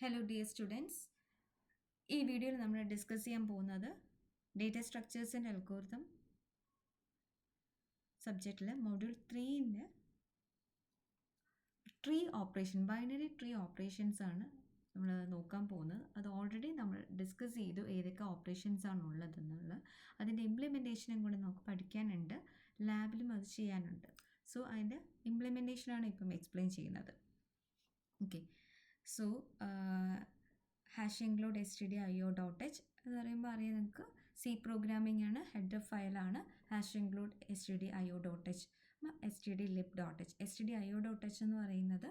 Hello dear students, ഈ വീഡിയോയിൽ നമ്മൾ ഡിസ്കസ് ചെയ്യാൻ പോകുന്നത് ഡേറ്റ സ്ട്രക്ചേഴ്സ് ആൻഡ് അൽഗോരിതം സബ്ജക്റ്റിൽ മൊഡ്യൂൾ 3-ൻ്റെ tree operation, binary tree operations ആണ് നമ്മൾ നോക്കാൻ പോകുന്നത്. അത് ഓൾറെഡി നമ്മൾ ഡിസ്കസ് ചെയ്തു ഏതൊക്കെ ഓപ്പറേഷൻസ് ആണ് ഉള്ളതെന്നുള്ളത്. അതിൻ്റെ ഇംപ്ലിമെൻറ്റേഷനും കൂടെ നമുക്ക് പഠിക്കാനുണ്ട്, ലാബിലും അത് ചെയ്യാനുണ്ട്. സോ അതിൻ്റെ ഇംപ്ലിമെൻറ്റേഷനാണ് ഇപ്പം എക്സ്പ്ലെയിൻ ചെയ്യുന്നത്. Okay, so hash include stdio.h എന്ന് പറയുമ്പോൾ അറിയാം നിങ്ങൾക്ക്, സി പ്രോഗ്രാമിംഗ് ആണ്, ഹെഡർ ഫയലാണ് hash include stdio.h, stdlib.h. stdio.h എന്ന് പറയുന്നത്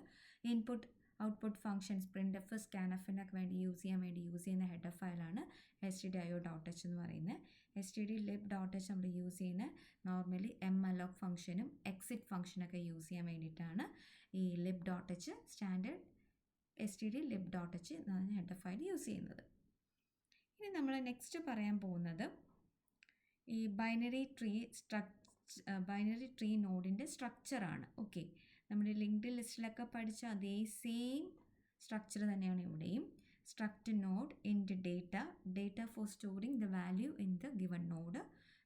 ഇൻപുട്ട് ഔട്ട്പുട്ട് ഫങ്ഷൻസ് printf scanf-നൊക്കെ വേണ്ടി യൂസ് ചെയ്യുന്ന ഹെഡർ ഫയലാണ് stdio.h എന്ന് പറയുന്നത്. stdlib.h നമ്മൾ യൂസ് ചെയ്യുന്ന നോർമലി malloc ഫംഗ്ഷനും എക്സിറ്റ് ഫംഗ്ഷനൊക്കെ യൂസ് ചെയ്യാൻ വേണ്ടിയിട്ടാണ് ഈ lib.h, സ്റ്റാൻഡേർഡ് stdlib.h എന്ന ഹെഡർ ഫയൽ യൂസ് ചെയ്യുന്നത്. ഇനി നമ്മൾ നെക്സ്റ്റ് പറയാൻ പോകുന്നത് ഈ ബൈനറി ട്രീ നോഡിൻ്റെ സ്ട്രക്ചറാണ്. ഓക്കെ, നമ്മുടെ ലിങ്ക്ഡ് ലിസ്റ്റിലൊക്കെ പഠിച്ച അതേ സെയിം സ്ട്രക്ചർ തന്നെയാണ് ഇവിടെയും. Struct node int data for storing the value in the given node.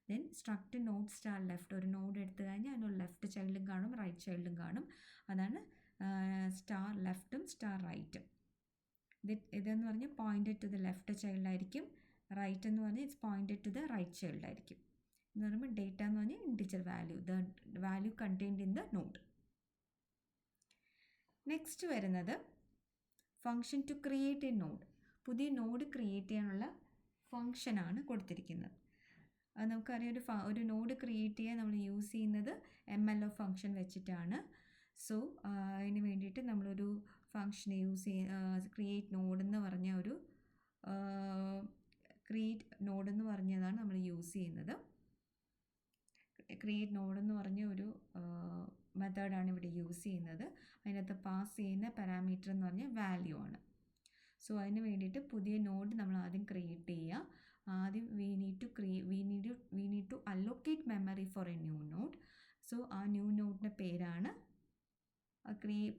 Then struct node star left, ഒരു നോഡ് എടുത്തു കഴിഞ്ഞാൽ അതിനൊരു ലെഫ്റ്റ് ചൈൽഡും കാണും റൈറ്റ് ചൈൽഡും കാണും. അതാണ് സ്റ്റാർ ലെഫ്റ്റും സ്റ്റാർ റൈറ്റും. ഇതെന്ന് പറഞ്ഞാൽ pointed to the left child ആയിരിക്കും, റൈറ്റ് എന്ന് പറഞ്ഞാൽ it's pointed to the right child ആയിരിക്കും. എന്ന് പറയുമ്പോൾ ഡേറ്റ എന്ന് പറഞ്ഞാൽ integer value, the value contained in the node. Next വരുന്നത് function to create a node. പുതിയ നോഡ് ക്രിയേറ്റ് ചെയ്യാനുള്ള ഫങ്ഷനാണ് കൊടുത്തിരിക്കുന്നത്. അത് നമുക്കറിയാം, ഒരു നോഡ് ക്രിയേറ്റ് ചെയ്യാൻ നമ്മൾ യൂസ് ചെയ്യുന്നത് malloc ഫങ്ഷൻ വെച്ചിട്ടാണ്. സോ അതിന് വേണ്ടിയിട്ട് നമ്മളൊരു ഫങ്ഷൻ യൂസ് ക്രിയേറ്റ് നോഡ് എന്ന് പറഞ്ഞ പറഞ്ഞതാണ് നമ്മൾ യൂസ് ചെയ്യുന്നത്. ക്രിയേറ്റ് നോഡ് എന്ന് പറഞ്ഞ ഒരു മെത്തേഡാണ് ഇവിടെ യൂസ് ചെയ്യുന്നത്. അതിനകത്ത് പാസ് ചെയ്യുന്ന പാരാമീറ്റർ എന്ന് പറഞ്ഞാൽ വാല്യൂ ആണ്. സോ അതിന് വേണ്ടിയിട്ട് പുതിയ നോഡ് നമ്മൾ ആദ്യം ക്രിയേറ്റ് ചെയ്യുക. ആദ്യം we need to allocate memory for a new node. So ആ ന്യൂ നോഡിൻ്റെ പേരാണ്,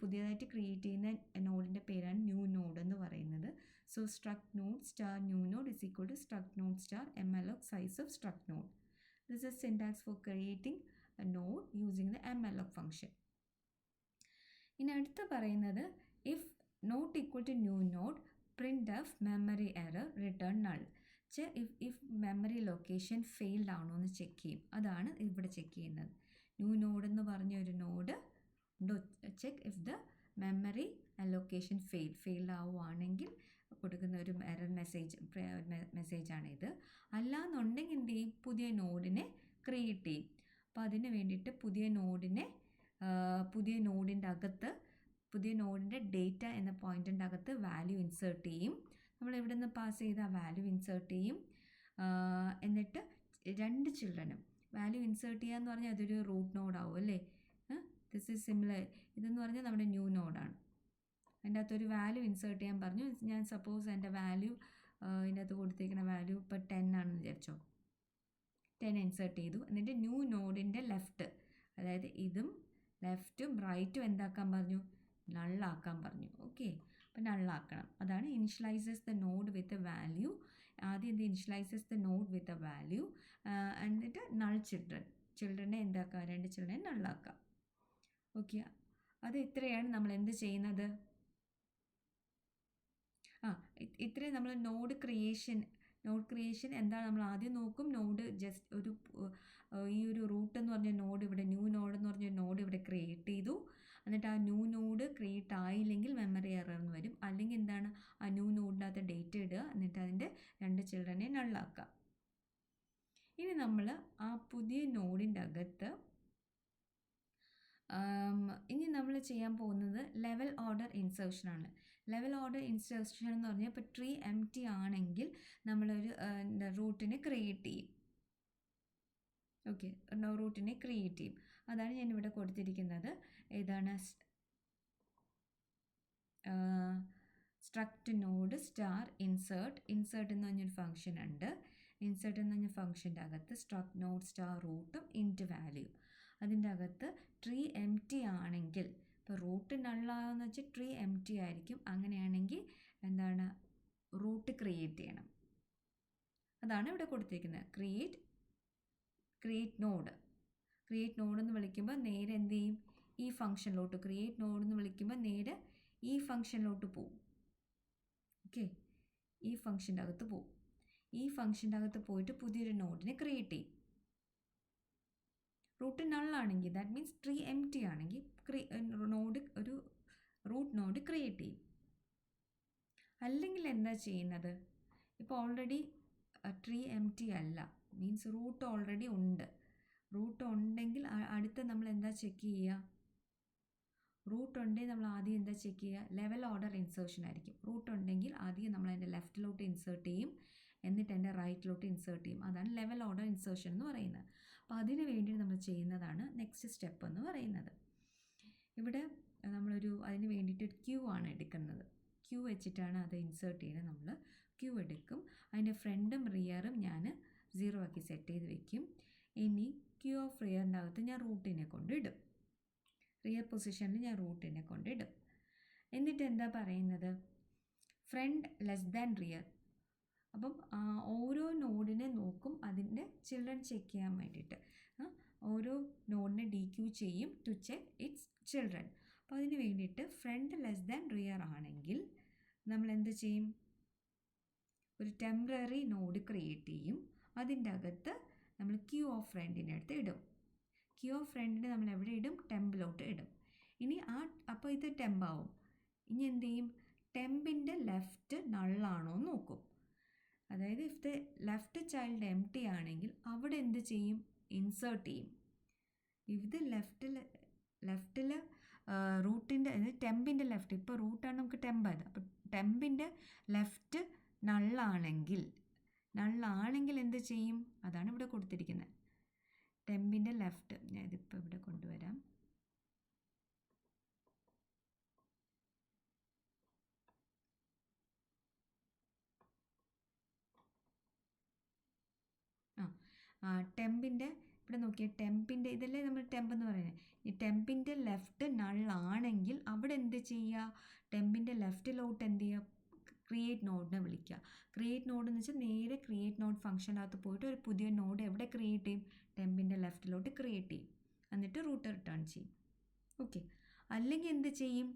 പുതിയതായിട്ട് ക്രിയേറ്റ് ചെയ്യുന്ന നോഡിൻ്റെ പേരാണ് ന്യൂ നോഡ് എന്ന് പറയുന്നത്. So struct node star new node is equal to struct node star malloc size of struct node. This is syntax for creating a node using the malloc function. ഇനി അടുത്ത് പറയുന്നത് if not equal to new node printf memory error return null. If memory location failed ആണോ എന്ന് check ചെയ്യും. അതാണ് ഇവിടെ check ചെയ്യുന്നത്. New node എന്ന് പറഞ്ഞ ഒരു node check if the memory allocation failed ആവുകയാണെങ്കിൽ കൊടുക്കുന്ന ഒരു എറർ മെസ്സേജാണ് ഇത്. അല്ലാന്നുണ്ടെങ്കിൽ എന്ത് ചെയ്യും, പുതിയ നോഡിനെ ക്രിയേറ്റ് ചെയ്യും. അപ്പോൾ അതിന് വേണ്ടിയിട്ട് പുതിയ നോഡിൻ്റെ ഡേറ്റ എന്ന പോയിൻറ്റിൻ്റെ അകത്ത് വാല്യൂ ഇൻസേർട്ട് ചെയ്യും. നമ്മൾ ഇവിടെ നിന്ന് പാസ് ചെയ്ത വാല്യൂ ഇൻസേർട്ട് ചെയ്യും. എന്നിട്ട് രണ്ട് ചിൽഡ്രനും വാല്യൂ ഇൻസേർട്ട് ചെയ്യുക എന്ന് പറഞ്ഞാൽ അതൊരു റൂട്ട് നോഡാവും അല്ലേ. This is similar. ഇതെന്ന് പറഞ്ഞാൽ നമ്മുടെ ന്യൂ നോഡാണ്. അതിൻ്റെ അകത്തൊരു വാല്യൂ ഇൻസേർട്ട് ചെയ്യാൻ പറഞ്ഞു. ഞാൻ സപ്പോസ് എൻ്റെ വാല്യൂ ഇതിൻ്റെ അകത്ത് കൊടുത്തിരിക്കുന്ന വാല്യൂ ഇപ്പോൾ 10 ആണെന്ന് വിചാരിച്ചോ. 10 ഇൻസേർട്ട് ചെയ്തു. എന്നിട്ട് ന്യൂ നോഡിൻ്റെ ലെഫ്റ്റ്, അതായത് ഇതും ലെഫ്റ്റും റൈറ്റും എന്താക്കാൻ പറഞ്ഞു, നള്ളാക്കാൻ പറഞ്ഞു. ഓക്കെ, അപ്പോൾ നള്ളാക്കണം. അതാണ് initializes the node with a value. ആദ്യം ഇത് initializes the node with a value, എന്നിട്ട് നൾ ചിൽഡ്രനെ എന്താക്കുക, രണ്ട് ചിൽഡ്രനെ നള്ളാക്കാം. ഓക്കെ, അത് ഇത്രയാണ് നമ്മൾ എന്ത് ചെയ്യുന്നത്. ഇത്രയും നമ്മൾ നോഡ് ക്രിയേഷൻ എന്താണ് നമ്മൾ ആദ്യം നോക്കും. നോഡ് ജസ്റ്റ് ഈ ഒരു റൂട്ട് എന്ന് പറഞ്ഞ നോഡ് ഇവിടെ, ന്യൂ നോഡ് എന്ന് പറഞ്ഞ നോഡ് ഇവിടെ ക്രിയേറ്റ് ചെയ്തു. എന്നിട്ട് ആ ന്യൂ നോഡ് ക്രിയേറ്റ് ആയില്ലെങ്കിൽ മെമ്മറി എറർ എന്ന് വരും. അല്ലെങ്കിൽ എന്താണ്, ആ ന്യൂ നോഡിനകത്ത് ഡേറ്റ ഇടുക, എന്നിട്ട് അതിൻ്റെ രണ്ട് ചിൽഡ്രനെ നള്ളാക്കുക. ഇനി നമ്മൾ ആ പുതിയ നോഡിൻ്റെ അകത്ത് ഇനി നമ്മൾ ചെയ്യാൻ പോകുന്നത് ലെവൽ ഓർഡർ ഇൻസേർഷനാണ്. ലെവൽ ഓർഡർ ഇൻസേർഷൻ എന്ന് പറഞ്ഞാൽ ഇപ്പോൾ ട്രീ എംപ്റ്റി ആണെങ്കിൽ നമ്മളൊരു റൂട്ടിനെ ക്രിയേറ്റ് ചെയ്യും. ഓക്കെ, റൂട്ടിനെ ക്രിയേറ്റ് ചെയ്യും. അതാണ് ഞാനിവിടെ കൊടുത്തിരിക്കുന്നത്. ഏതാണ്, സ്ട്രക്ട് നോഡ് സ്റ്റാർ ഇൻസേർട്ട് എന്ന് പറഞ്ഞൊരു ഫംഗ്ഷൻ ഉണ്ട്. ഇൻസേർട്ട് എന്ന് പറഞ്ഞ ഫംഗ്ഷൻ്റെ അകത്ത് സ്ട്രക്ട് നോഡ് സ്റ്റാർ റൂട്ടും ഇൻറ്റ് വാല്യൂ. അതിൻ്റെ അകത്ത് ട്രീ എംപ്റ്റി ആണെങ്കിൽ, ഇപ്പോൾ റൂട്ട് നള്ളാന്ന് വെച്ചാൽ ട്രീ എംപ്റ്റി ആയിരിക്കും. അങ്ങനെയാണെങ്കിൽ ക്രിയേറ്റ് ചെയ്യണം. അതാണ് ഇവിടെ കൊടുത്തിരിക്കുന്നത്. ക്രിയേറ്റ് നോഡ് എന്ന് വിളിക്കുമ്പോൾ നേരെ എന്ത് ചെയ്യും? ഈ ഫംഗ്ഷനിലോട്ട് ക്രിയേറ്റ് നോഡ് എന്ന് വിളിക്കുമ്പോൾ നേരെ ഈ ഫംഗ്ഷനിലോട്ട് പോവും. ഓക്കെ, ഈ ഫംഗ്ഷൻ്റെ അകത്ത് പോവും. ഈ ഫംഗ്ഷൻ്റെ അകത്ത് പോയിട്ട് പുതിയൊരു നോഡിനെ ക്രിയേറ്റ് ചെയ്യും. റൂട്ട് നള്ളാണെങ്കിൽ, that means tree empty ആണെങ്കിൽ ഒരു റൂട്ട് നോഡ് ക്രിയേറ്റ് ചെയ്യും. അല്ലെങ്കിൽ എന്താ ചെയ്യുന്നത്? ഇപ്പോൾ ഓൾറെഡി ട്രീ എം ടി അല്ല, മീൻസ് റൂട്ട് ഓൾറെഡി ഉണ്ട്. റൂട്ട് ഉണ്ടെങ്കിൽ അടുത്ത നമ്മൾ എന്താ ചെക്ക് ചെയ്യുക? റൂട്ട് ഉണ്ടെങ്കിൽ നമ്മൾ ആദ്യം എന്താ ചെക്ക് ചെയ്യുക? ലെവൽ ഓർഡർ ഇൻസേർഷൻ ആയിരിക്കും. റൂട്ട് ഉണ്ടെങ്കിൽ ആദ്യം നമ്മൾ അതിൻ്റെ ലെഫ്റ്റിലോട്ട് ഇൻസേർട്ട് ചെയ്യും, എന്നിട്ട് എൻ്റെ റൈറ്റിലോട്ട് ഇൻസേർട്ട് ചെയ്യും. അതാണ് ലെവൽ ഓർഡർ ഇൻസേർഷൻ എന്ന് പറയുന്നത്. അപ്പോൾ അതിന് വേണ്ടി നമ്മൾ ചെയ്യുന്നതാണ് നെക്സ്റ്റ് സ്റ്റെപ്പ് എന്ന് പറയുന്നത്. ഇവിടെ അതിന് വേണ്ടിയിട്ട് ക്യൂ ആണ് എടുക്കുന്നത്. ക്യൂ വെച്ചിട്ടാണ് അത് ഇൻസേർട്ട് ചെയ്യുന്നത്. നമ്മൾ ക്യൂ എടുക്കും, അതിൻ്റെ ഫ്രണ്ടും റിയറും ഞാൻ 0 ആക്കി സെറ്റ് ചെയ്ത് വെക്കും. ഇനി ക്യൂ ഓഫ് റിയറിൻ്റെ അകത്ത് ഞാൻ റൂട്ടിനെ കൊണ്ടിടും. റിയർ പൊസിഷനിൽ ഞാൻ റൂട്ടിനെ കൊണ്ടിടും. എന്നിട്ട് എന്താ പറയുന്നത്? Front less than rear. അപ്പം ഓരോ നോഡിനെ നോക്കും, അതിൻ്റെ ചിൽഡ്രൻ ചെക്ക് ചെയ്യാൻ വേണ്ടിയിട്ട്. ഓരോ നോഡിനെ DQ ചെയ്യും ടു ചെക്ക് ഇറ്റ്സ് ചിൽഡ്രൻ. അപ്പോൾ അതിന് വേണ്ടിയിട്ട് ഫ്രണ്ട് ലെസ് ദാൻ റിയർ ആണെങ്കിൽ നമ്മൾ എന്ത് ചെയ്യും? ഒരു ടെമ്പററി നോഡ് ക്രിയേറ്റ് ചെയ്യും. അതിൻ്റെ അകത്ത് നമ്മൾ ക്യൂ ഓഫ് ഫ്രണ്ടിനെ അടുത്ത് ഇടും. ക്യൂ ഓഫ് ഫ്രണ്ടിനെ നമ്മൾ എവിടെ ഇടും? ടെമ്പിലോട്ട് ഇടും. ഇനി അപ്പോൾ ഇത് ടെമ്പാവും. ഇനി എന്ത് ചെയ്യും? ടെമ്പിൻ്റെ ലെഫ്റ്റ് നള്ളാണോ എന്ന് നോക്കും. അതായത് if the left child M T ആണെങ്കിൽ അവിടെ എന്ത് ചെയ്യും? ഇൻസേർട്ട് ചെയ്യും. ഇത് ലെഫ്റ്റിൽ റൂട്ടിൻ്റെ ടെമ്പിൻ്റെ ലെഫ്റ്റ്, ഇപ്പോൾ റൂട്ടാണ് നമുക്ക് ടെമ്പായത്. അപ്പോൾ ടെമ്പിൻ്റെ ലെഫ്റ്റ് നള്ളാണെങ്കിൽ എന്ത് ചെയ്യും? അതാണ് ഇവിടെ കൊടുത്തിരിക്കുന്നത്. ടെമ്പിൻ്റെ ലെഫ്റ്റ്, ഞാൻ ഇതിപ്പോൾ ഇവിടെ കൊണ്ടുവരാം. ടെമ്പിൻ്റെ ഇവിടെ നോക്കിയാൽ ടെമ്പിൻ്റെ ഇതല്ലേ നമ്മൾ ടെമ്പ് എന്ന് പറയുന്നത്. ഈ ടെമ്പിൻ്റെ ലെഫ്റ്റ് നള്ളാണെങ്കിൽ അവിടെ എന്ത് ചെയ്യുക? ടെമ്പിൻ്റെ ലെഫ്റ്റിലോട്ട് എന്ത് ചെയ്യുക? ക്രിയേറ്റ് നോഡിനെ വിളിക്കുക. ക്രിയേറ്റ് നോഡ് എന്ന് വെച്ചാൽ നേരെ ക്രിയേറ്റ് നോഡ് ഫംഗ്ഷനകത്ത് പോയിട്ട് ഒരു പുതിയ നോഡ് എവിടെ ക്രിയേറ്റ് ചെയ്യും? ടെമ്പിൻ്റെ ലെഫ്റ്റിലോട്ട് ക്രിയേറ്റ് ചെയ്യും. എന്നിട്ട് റൂട്ട് റിട്ടേൺ ചെയ്യും. ഓക്കെ, അല്ലെങ്കിൽ എന്ത് ചെയ്യും?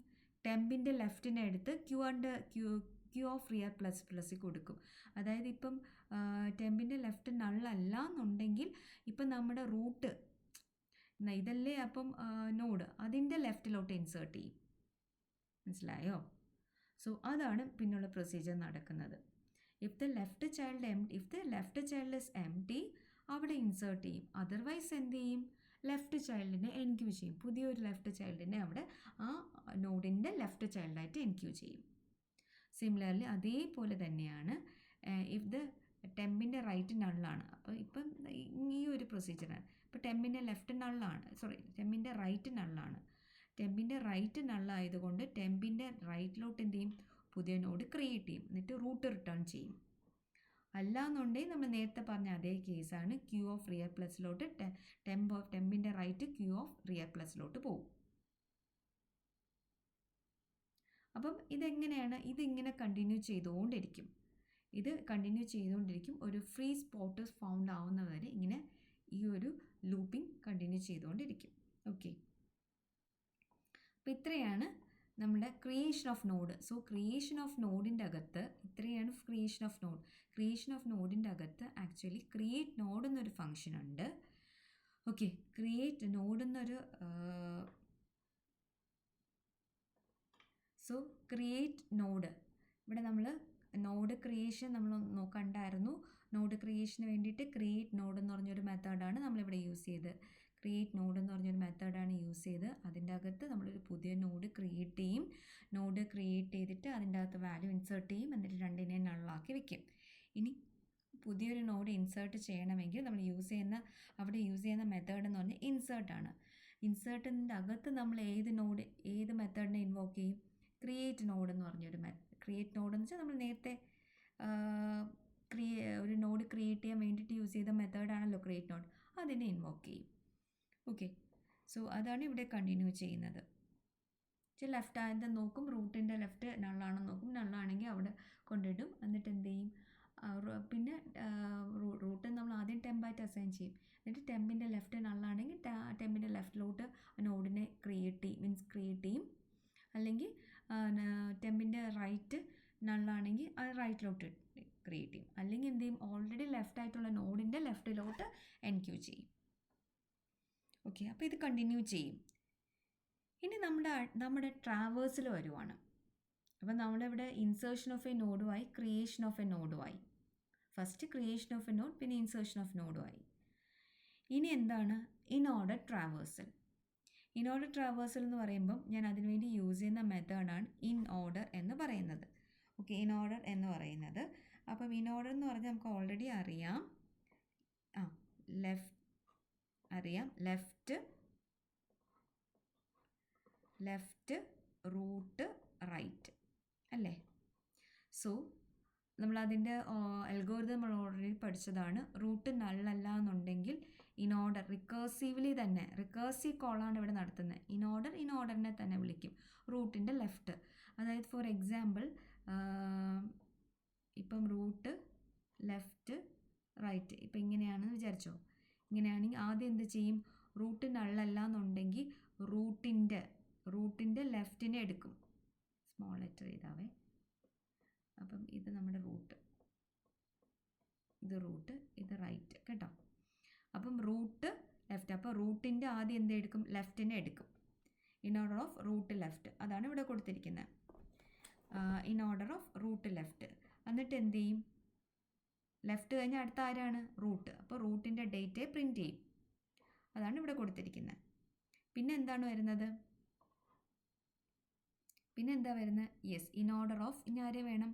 ടെമ്പിൻ്റെ ലെഫ്റ്റിനെ എടുത്ത് ക്യൂ ഓഫ് റിയർ പ്ലസ് കൊടുക്കും. അതായത് ഇപ്പം ടെമ്പിൻ്റെ ലെഫ്റ്റ് നള്ളല്ല എന്നുണ്ടെങ്കിൽ ഇപ്പം നമ്മുടെ റൂട്ട് ഇതല്ലേ അപ്പം നോഡ്, അതിൻ്റെ ലെഫ്റ്റിലോട്ട് ഇൻസേർട്ട് ചെയ്യും. മനസ്സിലായോ? സോ അതാണ് പിന്നുള്ള പ്രൊസീജിയർ നടക്കുന്നത്. If the left child is M T അവിടെ ഇൻസേർട്ട് ചെയ്യും. അതർവൈസ് എന്ത് ചെയ്യും? ലെഫ്റ്റ് ചൈൽഡിനെ എൻക്യൂ ചെയ്യും. പുതിയൊരു ലെഫ്റ്റ് ചൈൽഡിനെ അവിടെ ആ നോഡിൻ്റെ ലെഫ്റ്റ് ചൈൽഡായിട്ട് എൻക്യൂ ചെയ്യും. സിമിലർലി അതേപോലെ തന്നെയാണ് ഇഫ് ദ ടെമ്പിൻ്റെ റൈറ്റ് നള്ളാണ്. അപ്പോൾ ഇപ്പം ഈ ഒരു പ്രൊസീജിയറാണ്. ഇപ്പോൾ ടെമ്പിൻ്റെ ലെഫ്റ്റ് നള്ളാണ്, ടെമ്പിൻ്റെ റൈറ്റ് നള്ളാണ്. ടെമ്പിൻ്റെ റൈറ്റ് നള്ളായതുകൊണ്ട് ടെമ്പിൻ്റെ റൈറ്റിലോട്ട് എന്ത് ചെയ്യും? പുതിയ നോഡ് ക്രിയേറ്റ് ചെയ്യും, എന്നിട്ട് റൂട്ട് റിട്ടേൺ ചെയ്യും. അല്ലാന്നുണ്ടെങ്കിൽ നമ്മൾ നേരത്തെ പറഞ്ഞ അതേ കേസാണ്. ക്യൂ ഓഫ് റിയർ പ്ലസിലോട്ട് ടെമ്പിൻ്റെ റൈറ്റ് ക്യൂ ഓഫ് റിയർ പ്ലസിലോട്ട് പോകും. അപ്പം ഇതെങ്ങനെയാണ്? ഇതിങ്ങനെ കണ്ടിന്യൂ ചെയ്തുകൊണ്ടിരിക്കും. ഒരു ഫ്രീ സ്പോട്ട് ഫൗണ്ട് ആവുന്നവരെ ഇങ്ങനെ ഈ ഒരു ലൂപ്പിംഗ് കണ്ടിന്യൂ ചെയ്തുകൊണ്ടിരിക്കും. ഓക്കെ, അപ്പോൾ ഇത്രയാണ് നമ്മുടെ creation of node. So creation of നോഡിൻ്റെ അകത്ത് ഇത്രയാണ് ക്രിയേഷൻ ഓഫ് നോഡിൻ്റെ അകത്ത് ആക്ച്വലി ക്രിയേറ്റ് നോഡ് എന്നൊരു ഫംഗ്ഷൻ ഉണ്ട്. ഓക്കെ, ക്രിയേറ്റ് നോഡ് എന്നൊരു സോ ക്രിയേറ്റ് നോഡ്, ഇവിടെ നമ്മൾ നോഡ് ക്രിയേഷൻ നമ്മൾ കണ്ടായിരുന്നു. നോഡ് ക്രിയേഷന് വേണ്ടിയിട്ട് ക്രിയേറ്റ് നോഡ് എന്ന് പറഞ്ഞൊരു മെത്തേഡാണ് നമ്മളിവിടെ യൂസ് ചെയ്ത്. ക്രിയേറ്റ് നോഡ് എന്ന് പറഞ്ഞൊരു മെത്തേഡാണ് യൂസ് ചെയ്ത്. അതിൻ്റെ അകത്ത് നമ്മളൊരു പുതിയ നോഡ് ക്രിയേറ്റ് ചെയ്യും. നോഡ് ക്രിയേറ്റ് ചെയ്തിട്ട് അതിൻ്റെ അകത്ത് വാല്യൂ ഇൻസേർട്ട് ചെയ്യും, എന്നിട്ട് രണ്ടിനെ നള്ളാക്കി വെക്കും. ഇനി പുതിയൊരു നോഡ് ഇൻസേർട്ട് ചെയ്യണമെങ്കിൽ നമ്മൾ യൂസ് ചെയ്യുന്ന മെത്തേഡ് എന്ന് പറഞ്ഞാൽ ഇൻസേർട്ടാണ്. ഇൻസേർട്ടിൻ്റെ അകത്ത് നമ്മൾ ഏത് മെത്തേഡിനെ ഇൻവോക്ക് ചെയ്യും? ക്രിയേറ്റ് നോഡ് എന്ന് പറഞ്ഞൊരു ക്രിയേറ്റ് നോഡ് എന്ന് വെച്ചാൽ നമ്മൾ നേരത്തെ ഒരു നോഡ് ക്രിയേറ്റ് ചെയ്യാൻ വേണ്ടിയിട്ട് യൂസ് ചെയ്ത മെത്തേഡാണല്ലോ ക്രിയേറ്റ് നോഡ്, അതിനെ ഇൻവോക്ക് ചെയ്യും. ഓക്കെ, സോ അതാണ് ഇവിടെ കണ്ടിന്യൂ ചെയ്യുന്നത്. ലെഫ്റ്റ് ആയത് നോക്കും, റൂട്ടിൻ്റെ ലെഫ്റ്റ് നള്ളാണെന്ന് നോക്കും. നള്ളാണെങ്കിൽ അവിടെ കൊണ്ടിടും, എന്നിട്ട് എന്ത് ചെയ്യും? പിന്നെ റൂട്ട് നമ്മൾ ആദ്യം ടെമ്പായിട്ട് അസൈൻ ചെയ്യും. എന്നിട്ട് ടെമ്പിൻ്റെ ലെഫ്റ്റ് നള്ളാണെങ്കിൽ ടെമ്പിൻ്റെ ലെഫ്റ്റിലോട്ട് നോഡിനെ ക്രിയേറ്റ് ചെയ്യും. അല്ലെങ്കിൽ ടെമ്പിൻ്റെ റൈറ്റ് നള്ളാണെങ്കിൽ അത് റൈറ്റിലോട്ട് ക്രിയേറ്റ് ചെയ്യും. അല്ലെങ്കിൽ എന്ത് ചെയ്യും, ഓൾറെഡി ലെഫ്റ്റ് ആയിട്ടുള്ള നോഡിൻ്റെ ലെഫ്റ്റിലോട്ട് എൻക്യൂ ചെയ്യും. ഓക്കെ, അപ്പോൾ ഇത് കണ്ടിന്യൂ ചെയ്യും. ഇനി നമ്മുടെ ട്രാവേഴ്സിൽ വരുവാണ്. അപ്പോൾ നമ്മളിവിടെ ഇൻസേർഷൻ ഓഫ് എ നോഡുമായി ക്രിയേഷൻ ഓഫ് എ നോഡുമായി. First creation of a node, പിന്നെ ഇൻസേർഷൻ ഓഫ് നോഡുമായി. ഇനി എന്താണ് in order traversal? In order traversal എന്ന് പറയുമ്പം ഞാൻ അതിനുവേണ്ടി യൂസ് ചെയ്യുന്ന മെത്തേഡാണ് ഇൻ ഓർഡർ എന്ന് പറയുന്നത്. ഓക്കെ, ഇൻ ഓർഡർ എന്ന് പറയുന്നത്. അപ്പം ഇൻ ഓർഡർ എന്ന് പറഞ്ഞാൽ നമുക്ക് ഓൾറെഡി അറിയാം, ലെഫ്റ്റ് റൂട്ട് റൈറ്റ് അല്ലേ? സോ നമ്മളതിൻ്റെ അൽഗോരിതം നമ്മൾ ഓൾറെഡി പഠിച്ചതാണ്. റൂട്ട് നള്ളല്ല എന്നുണ്ടെങ്കിൽ ഇൻ ഓർഡർ റിക്കേഴ്സീവ് കോളാണ് ഇവിടെ നടത്തുന്നത്. ഇൻ ഓർഡറിനെ തന്നെ വിളിക്കും റൂട്ടിൻ്റെ ലെഫ്റ്റ്. അതായത് ഫോർ എക്സാമ്പിൾ ഇപ്പം റൂട്ട് ലെഫ്റ്റ് റൈറ്റ് ഇപ്പം ഇങ്ങനെയാണെന്ന് വിചാരിച്ചോ. ഇങ്ങനെയാണെങ്കിൽ ആദ്യം എന്ത് ചെയ്യും, റൂട്ട് നള്ളല്ല എന്നുണ്ടെങ്കിൽ റൂട്ടിൻ്റെ ലെഫ്റ്റിനെ എടുക്കും. സ്മോൾ ലെറ്റർ ചെയ്താവേ. അപ്പം ഇത് നമ്മുടെ റൂട്ട്, ഇത് റൈറ്റ് കേട്ടോ. അപ്പം റൂട്ട് ലെഫ്റ്റ്, അപ്പോൾ റൂട്ടിൻ്റെ ആദ്യം എന്തെടുക്കും, ലെഫ്റ്റിനെ എടുക്കും. Inorder of root left, അതാണ് ഇവിടെ കൊടുത്തിരിക്കുന്നത്. Inorder of root left. എന്നിട്ട് എന്ത് ചെയ്യും, ലെഫ്റ്റ് കഴിഞ്ഞാൽ അടുത്ത ആരാണ്, റൂട്ട്. അപ്പോൾ റൂട്ടിൻ്റെ ഡേറ്റയെ പ്രിൻറ്റ് ചെയ്യും. അതാണ് ഇവിടെ കൊടുത്തിരിക്കുന്നത്. പിന്നെ എന്താണ് വരുന്നത്, യെസ് ഇൻ ഓർഡർ ഓഫ്. ഇനി ആരെ വേണം,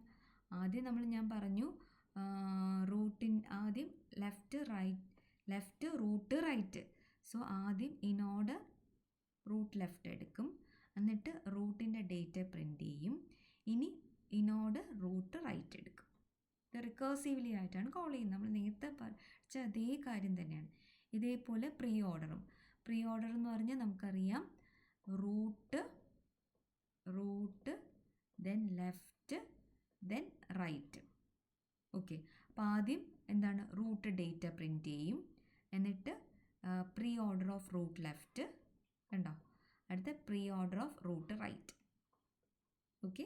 ആദ്യം ഞാൻ പറഞ്ഞു ആദ്യം ലെഫ്റ്റ് റൂട്ട് റൈറ്റ്. സോ ആദ്യം ഇൻ ഓർഡർ റൂട്ട് ലെഫ്റ്റ് എടുക്കും, എന്നിട്ട് റൂട്ടിൻ്റെ ഡേറ്റ പ്രിൻറ്റ് ചെയ്യും. ഇനി ഇൻ ഓർഡർ റൂട്ട് റൈറ്റ് എടുക്കും. ഇത് റിക്കേഴ്സീവ്ലി ആയിട്ടാണ് കോൾ ചെയ്യുന്നത്. നമ്മൾ നേരത്തെ പഠിച്ച അതേ കാര്യം തന്നെയാണ്. ഇതേപോലെ പ്രീ ഓർഡർ എന്ന് പറഞ്ഞാൽ നമുക്കറിയാം root then left then right. Okay, അപ്പോൾ ആദ്യം എന്താണ്, റൂട്ട് ഡേറ്റ പ്രിൻറ്റ് ചെയ്യും. എന്നിട്ട് pre order of root left കണ്ടോ, അടുത്ത pre order of root right. Okay,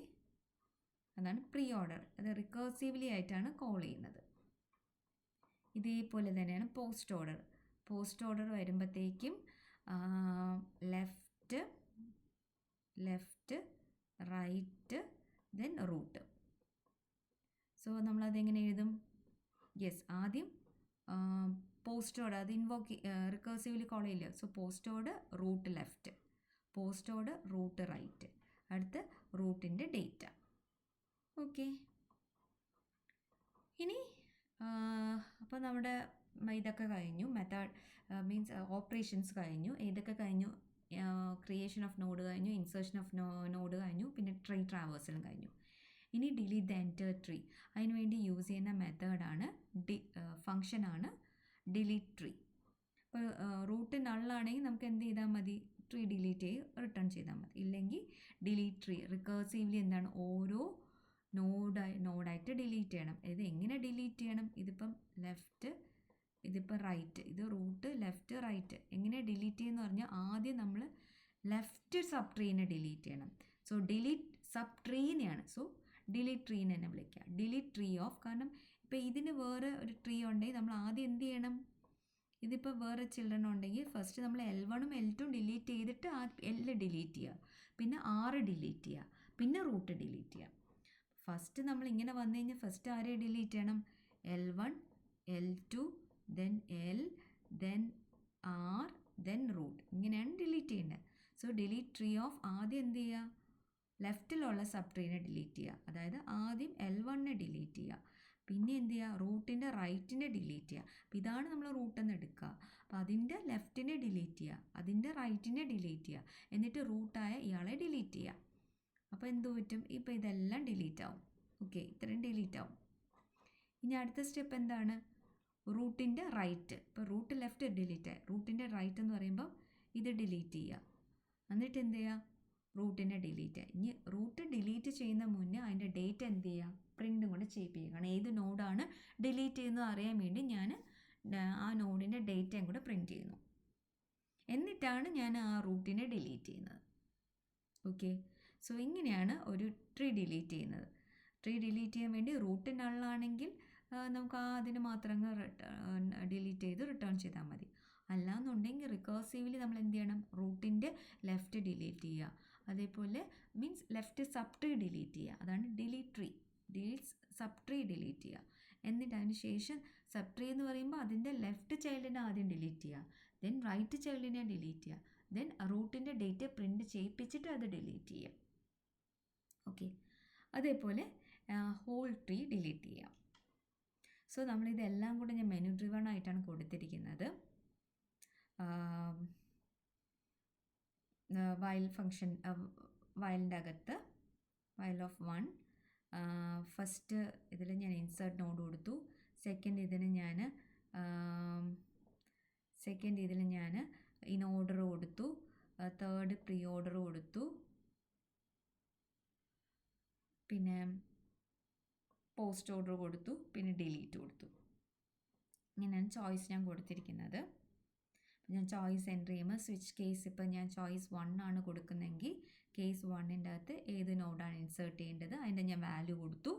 അതാണ് പ്രീ ഓർഡർ. അത് റിക്കേഴ്സീവ്ലി ആയിട്ടാണ് കോൾ ചെയ്യുന്നത്. ഇതേപോലെ തന്നെയാണ് പോസ്റ്റ് ഓർഡർ വരുമ്പോഴത്തേക്കും left right then root. So നമ്മളതെങ്ങനെ എഴുതും, യെസ് ആദ്യം പോസ്റ്റ് ഓർഡർ, അത് റിക്കേഴ്സീവ്ലി കോൾ ചെയ്യില്ല. So post order root left, post order root right, അടുത്ത് റൂട്ടിൻ്റെ ഡേറ്റ. ഓക്കെ, ഇനി അപ്പോൾ നമ്മുടെ ഇതൊക്കെ കഴിഞ്ഞു, മെത്തേഡ് മീൻസ് ഓപ്പറേഷൻസ് കഴിഞ്ഞു. ഏതൊക്കെ കഴിഞ്ഞു, ക്രിയേഷൻ ഓഫ് നോഡ് കഴിഞ്ഞു, ഇൻസേർഷൻ ഓഫ് നോഡ് കഴിഞ്ഞു, പിന്നെ ട്രീ ട്രാവേഴ്സലും കഴിഞ്ഞു. ഇനി ഡിലീറ്റ് ദ എൻറ്റയർ ട്രീ. അതിന് വേണ്ടി യൂസ് ചെയ്യുന്ന മെത്തേഡാണ് ഫങ്ഷനാണ് ഡിലീറ്റ് ട്രീ. ഇപ്പോൾ റൂട്ട് നള്ളാണെങ്കിൽ നമുക്ക് എന്ത് ചെയ്താൽ മതി, ട്രീ ഡിലീറ്റ് ചെയ്ത് റിട്ടേൺ ചെയ്താൽ മതി. ഇല്ലെങ്കിൽ ഡിലീറ്റ് ട്രീ റിക്കേഴ്സീവ്ലി എന്താണ്, ഓരോ നോഡായിട്ട് ഡിലീറ്റ് ചെയ്യണം. ഇത് എങ്ങനെ ഡിലീറ്റ് ചെയ്യണം, ഇതിപ്പം ലെഫ്റ്റ്, ഇതിപ്പോൾ റൈറ്റ്, ഇത് റൂട്ട് ലെഫ്റ്റ് റൈറ്റ്. എങ്ങനെ ഡിലീറ്റ് ചെയ്യുമെന്ന് പറഞ്ഞാൽ ആദ്യം നമ്മൾ ലെഫ്റ്റ് സബ് ട്രീനെ ഡിലീറ്റ് ചെയ്യണം. സോ ഡിലീറ്റ് സബ് ട്രീനെയാണ്, സോ ഡിലീറ്റ് ട്രീനെ തന്നെ വിളിക്കുക. ഡിലീറ്റ് ട്രീ ഓഫ്, കാരണം ഇപ്പോൾ ഇതിന് വേറെ ഒരു ട്രീ ഉണ്ടെങ്കിൽ നമ്മൾ ആദ്യം എന്ത് ചെയ്യണം, ഇതിപ്പോൾ വേറെ ചിൽഡ്രൻ ഉണ്ടെങ്കിൽ ഫസ്റ്റ് നമ്മൾ L1ഉം L2ഉം ഡിലീറ്റ് ചെയ്തിട്ട് ആ L ഡിലീറ്റ് ചെയ്യുക, പിന്നെ R ഡിലീറ്റ് ചെയ്യുക, പിന്നെ റൂട്ട് ഡിലീറ്റ് ചെയ്യുക. ഫസ്റ്റ് നമ്മൾ ഇങ്ങനെ വന്നു കഴിഞ്ഞാൽ ഫസ്റ്റ് ആരെ ഡിലീറ്റ് ചെയ്യണം, L1 L2 then L then R then root, ഇങ്ങനെയാണ് ഡിലീറ്റ് ചെയ്യേണ്ടത്. സോ ഡിലീറ്റ് ട്രീ ഓഫ്, ആദ്യം എന്ത് ചെയ്യുക, ലെഫ്റ്റിലുള്ള സബ് ട്രീനെ ഡിലീറ്റ് ചെയ്യുക. അതായത് ആദ്യം L1നെ ഡിലീറ്റ് ചെയ്യുക, പിന്നെ എന്ത് ചെയ്യുക, റൂട്ടിൻ്റെ റൈറ്റിനെ ഡിലീറ്റ് ചെയ്യുക. അപ്പോൾ ഇതാണ് നമ്മൾ റൂട്ടെന്ന് എടുക്കുക. അപ്പോൾ അതിൻ്റെ ലെഫ്റ്റിനെ ഡിലീറ്റ് ചെയ്യുക, അതിൻ്റെ റൈറ്റിനെ ഡിലീറ്റ് ചെയ്യുക, എന്നിട്ട് റൂട്ടായ ഇയാളെ ഡിലീറ്റ് ചെയ്യുക. അപ്പോൾ എന്ത് പറ്റും, ഇപ്പോൾ ഇതെല്ലാം ഡിലീറ്റ് ആവും. ഓക്കെ, ഇത്രയും ഡിലീറ്റ് ആവും. ഇനി അടുത്ത സ്റ്റെപ്പ് എന്താണ്, റൂട്ടിൻ്റെ റൈറ്റ്. ഇപ്പോൾ റൂട്ട് ലെഫ്റ്റ് ഡിലീറ്റ് ആയി, റൂട്ടിൻ്റെ റൈറ്റ് എന്ന് പറയുമ്പോൾ ഇത് ഡിലീറ്റ് ചെയ്യുക. എന്നിട്ട് എന്ത് ചെയ്യുക, റൂട്ടിനെ ഡിലീറ്റ്. ഇനി റൂട്ട് ഡിലീറ്റ് ചെയ്യുന്ന മുന്നേ അതിൻ്റെ ഡേറ്റ് എന്ത് ചെയ്യുക, പ്രിൻറ്റും കൂടെ ചെയ്യിപ്പിക്കുക. കാരണം ഏത് നോഡാണ് ഡിലീറ്റ് ചെയ്യുന്നത് അറിയാൻ വേണ്ടി ഞാൻ ആ നോഡിൻ്റെ ഡേറ്റയും കൂടെ പ്രിൻറ്റ് ചെയ്യുന്നു. എന്നിട്ടാണ് ഞാൻ ആ റൂട്ടിനെ ഡിലീറ്റ് ചെയ്യുന്നത്. ഓക്കെ, സോ ഇങ്ങനെയാണ് ഒരു ട്രീ ഡിലീറ്റ് ചെയ്യുന്നത്. ട്രീ ഡിലീറ്റ് ചെയ്യാൻ വേണ്ടി റൂട്ട് നള്ളാണെങ്കിൽ നമുക്ക് അതിന് മാത്രം ഡിലീറ്റ് ചെയ്ത് റിട്ടേൺ ചെയ്താൽ മതി. അല്ലാന്നുണ്ടെങ്കിൽ റിക്കേഴ്സീവ്ലി നമ്മൾ എന്ത് ചെയ്യണം, റൂട്ടിൻ്റെ ലെഫ്റ്റ് ഡിലീറ്റ് ചെയ്യുക. അതേപോലെ means left subtree delete ചെയ്യുക. അതാണ് delete tree. Delete sub tree delete ചെയ്യുക. എന്നിട്ട് അതിന് ശേഷം സബ് ട്രീ എന്ന് പറയുമ്പോൾ അതിൻ്റെ ലെഫ്റ്റ് ചൈൽഡിനെ ആദ്യം ഡിലീറ്റ് ചെയ്യുക, ദെൻ റൈറ്റ് ചൈൽഡിനെ ഡിലീറ്റ് ചെയ്യുക, ദെൻ റൂട്ടിൻ്റെ ഡേറ്റ പ്രിൻറ്റ് ചെയ്യിപ്പിച്ചിട്ട് അത് ഡിലീറ്റ് ചെയ്യുക. ഓക്കെ, അതേപോലെ ഹോൾ ട്രീ ഡിലീറ്റ് ചെയ്യാം. സോ നമ്മളിതെല്ലാം കൂടെ ഞാൻ മെനു ഡ്രിവൺ ആയിട്ടാണ് കൊടുത്തിരിക്കുന്നത്. വൈൽ ഫങ്ഷൻ, വൈലിൻ്റെ അകത്ത് വൈൽ ഓഫ് 1 ഫസ്റ്റ് ഇതിൽ ഞാൻ ഇൻസേർട്ട് നോഡ് കൊടുത്തു. സെക്കൻഡ് ഇതിൽ ഞാൻ ഇൻ ഓർഡർ കൊടുത്തു. തേർഡ് പ്രീ ഓർഡർ കൊടുത്തു. പിന്നെ പോസ്റ്റ് ഓർഡർ കൊടുത്തു. പിന്നെ ഡിലീറ്റ് കൊടുത്തു. ഇങ്ങനെയാണ് ചോയ്സ് ഞാൻ കൊടുത്തിരിക്കുന്നത്. ഞാൻ ചോയ്സ് എൻ്റർ ചെയ്യുമ്പോൾ സ്വിച്ച് കേസ് ഇപ്പോൾ ഞാൻ ചോയ്സ് 1 ആണ് കൊടുക്കുന്നതെങ്കിൽ കേസ് 1ൻ്റെ അകത്ത് ഏത് നോഡാണ് ഇൻസേർട്ട് ചെയ്യേണ്ടത് അതിൻ്റെ ഞാൻ വാല്യൂ കൊടുത്തു.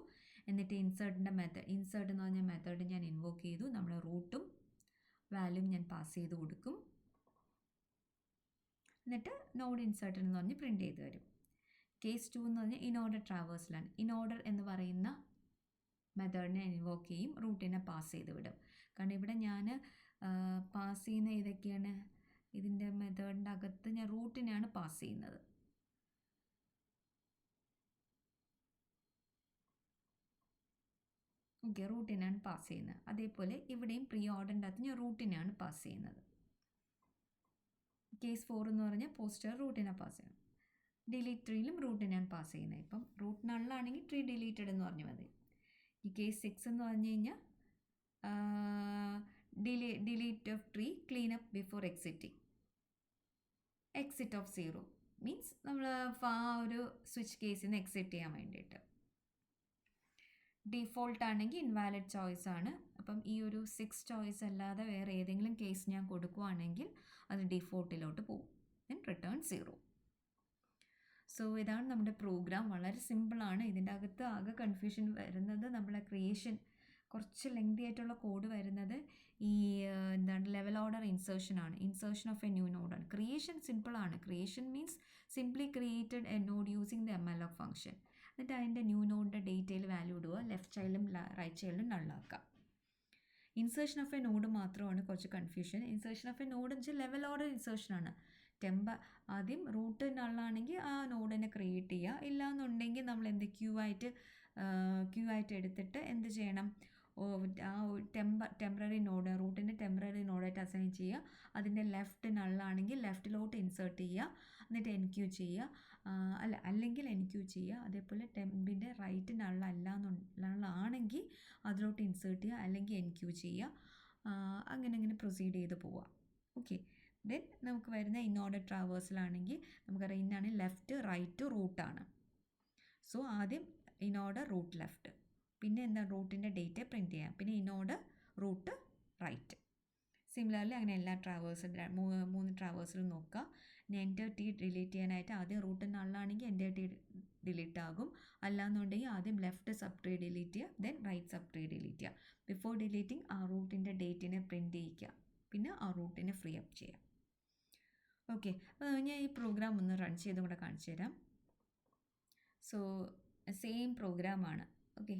എന്നിട്ട് ഇൻസേർട്ടിൻ്റെ ഇൻസേർട്ട് എന്ന് പറഞ്ഞ മെത്തേഡ് ഞാൻ ഇൻവോക്ക് ചെയ്തു. നമ്മൾ റൂട്ടും വാല്യൂം ഞാൻ പാസ് ചെയ്ത് കൊടുക്കും. എന്നിട്ട് നോഡ് ഇൻസേർട്ട് എന്ന് പറഞ്ഞ് പ്രിൻറ്റ് ചെയ്ത് തരും. കേസ് 2 എന്ന് പറഞ്ഞാൽ ഇൻ ഓർഡർ ട്രാവേഴ്സലാണ്. ഇൻ ഓർഡർ എന്ന് പറയുന്ന മെത്തേഡിനെ ഇൻവോക്ക് ചെയ്യും, റൂട്ടിനെ പാസ് ചെയ്ത് വിടും. കാരണം ഇവിടെ ഞാൻ പാസ് ചെയ്യുന്ന ഏതൊക്കെയാണ്, ഇതിൻ്റെ മെത്തേഡിൻ്റെ അകത്ത് ഞാൻ റൂട്ടിനെയാണ് പാസ് ചെയ്യുന്നത്. ഓക്കെ, റൂട്ടിനാണ് പാസ് ചെയ്യുന്നത്. അതേപോലെ ഇവിടെയും പ്രീ ഓർഡറിൻ്റെ അകത്ത് ഞാൻ റൂട്ടിനെയാണ് പാസ് ചെയ്യുന്നത്. കേസ് 4 എന്ന് പറഞ്ഞാൽ പോസ്റ്റർ റൂട്ടിനെ പാസ് ചെയ്യണം. ഡിലീറ്റ് ട്രീയിലും റൂട്ടിനെയാണ് പാസ് ചെയ്യുന്നത്. ഇപ്പം റൂട്ട് നള്ളാണെങ്കിൽ ട്രീ ഡിലീറ്റഡ് എന്ന് പറഞ്ഞാൽ മതി. ഈ കേസ് 6 എന്ന് പറഞ്ഞു കഴിഞ്ഞാൽ delete of tree clean up before exiting. Exit of 0 means നമ്മൾ ആ ഒരു സ്വിച്ച് കേസിൽ നിന്ന് എക്സിറ്റ് ചെയ്യാൻ വേണ്ടിയിട്ട്. ഡിഫോൾട്ട് ആണെങ്കിൽ ഇൻവാലിഡ് ചോയ്സ് ആണ്. അപ്പം ഈ ഒരു 6 ചോയ്സ് അല്ലാതെ വേറെ ഏതെങ്കിലും കേസ് ഞാൻ കൊടുക്കുകയാണെങ്കിൽ അത് ഡിഫോൾട്ടിലോട്ട് പോകും. Then return 0. സോ ഇതാണ് നമ്മുടെ പ്രോഗ്രാം. വളരെ സിമ്പിളാണ്. ഇതിൻ്റെ അകത്ത് ആകെ കൺഫ്യൂഷൻ വരുന്നത് നമ്മളെ ക്രിയേഷൻ, കുറച്ച് ലെങ്തി ആയിട്ടുള്ള കോഡ് വരുന്നത് ഈ എന്താണ് ലെവൽ ഓർഡർ ഇൻസേർഷനാണ്. ഇൻസേർഷൻ ഓഫ് എ ന്യൂ നോഡാണ്. ക്രിയേഷൻ സിമ്പിളാണ്. Creation means simply created a node using the MLOC function. എന്നിട്ട് അതിൻ്റെ ന്യൂ നോഡിൻ്റെ ഡേറ്റയിൽ വാല്യൂ ഇടുക, ലെഫ്റ്റ് ചൈൽഡും റൈറ്റ് ചൈൽഡും നള്ളാക്കുക. ഇൻസേർഷൻ ഓഫ് എ നോഡ് മാത്രമാണ് കുറച്ച് confusion. Insertion of a node എന്ന് വെച്ചാൽ ലെവൽ ഓർഡർ ഇൻസേർഷനാണ്. ആദ്യം റൂട്ട് നള്ളാണെങ്കിൽ ആ നോഡിനെ ക്രിയേറ്റ് ചെയ്യുക. ഇല്ലയെന്നുണ്ടെങ്കിൽ നമ്മൾ എന്ത് ക്യൂ ആയിട്ട് എടുത്തിട്ട് എന്ത് ചെയ്യണം, ആ ടെമ്പററി നോഡ് റൂട്ടിൻ്റെ ടെമ്പററി നോഡായിട്ട് അസൈൻ ചെയ്യുക. അതിൻ്റെ ലെഫ്റ്റ് നള്ളാണെങ്കിൽ ലെഫ്റ്റിലോട്ട് ഇൻസേർട്ട് ചെയ്യുക, എന്നിട്ട് എൻക്യൂ ചെയ്യുക. അല്ലെങ്കിൽ എൻക്യൂ ചെയ്യുക. അതേപോലെ ടെമ്പിൻ്റെ റൈറ്റ് നള്ളാണെങ്കിൽ അതിലോട്ട് ഇൻസേർട്ട് ചെയ്യുക, അല്ലെങ്കിൽ എൻക്യൂ ചെയ്യുക. അങ്ങനെ പ്രൊസീഡ് ചെയ്ത് പോവുക. ഓക്കെ, ദെൻ നമുക്ക് വരുന്ന ഇൻ ഓർഡർ ട്രാവേഴ്സിലാണെങ്കിൽ നമുക്കറിയാം ഇന്നാണ് ലെഫ്റ്റ് റൈറ്റ് റൂട്ടാണ്. സോ ആദ്യം ഇൻ ഓർഡർ റൂട്ട് ലെഫ്റ്റ്, പിന്നെ എന്താ റൂട്ടിൻ്റെ ഡേറ്റ പ്രിൻറ്റ് ചെയ്യാം, പിന്നെ inorder root right. Similarly അങ്ങനെ എല്ലാ മൂന്ന് ട്രാവേഴ്സിലും നോക്കുക. ഇനി എൻ്റർ ടി ഡിലീറ്റ് ചെയ്യാനായിട്ട് ആദ്യം റൂട്ട് നള്ളാണെങ്കിൽ എൻ്റർ ടി ഡിലീറ്റ് ആകും. അല്ലാന്നുണ്ടെങ്കിൽ ആദ്യം ലെഫ്റ്റ് സബ് ട്രീ ഡിലീറ്റ് ചെയ്യുക, then right subtree delete ചെയ്യുക. ബിഫോർ ഡിലീറ്റിംഗ് ആ റൂട്ടിൻ്റെ ഡേറ്റിനെ പ്രിൻറ്റ് ചെയ്യിക്കുക, പിന്നെ ആ റൂട്ടിനെ ഫ്രീ അപ്പ് ചെയ്യാം. ഓക്കെ, അപ്പോൾ ഞാൻ ഈ പ്രോഗ്രാം ഒന്ന് റൺ ചെയ്തും കൂടെ കാണിച്ചു തരാം. സോ സെയിം പ്രോഗ്രാമാണ്. ഓക്കെ,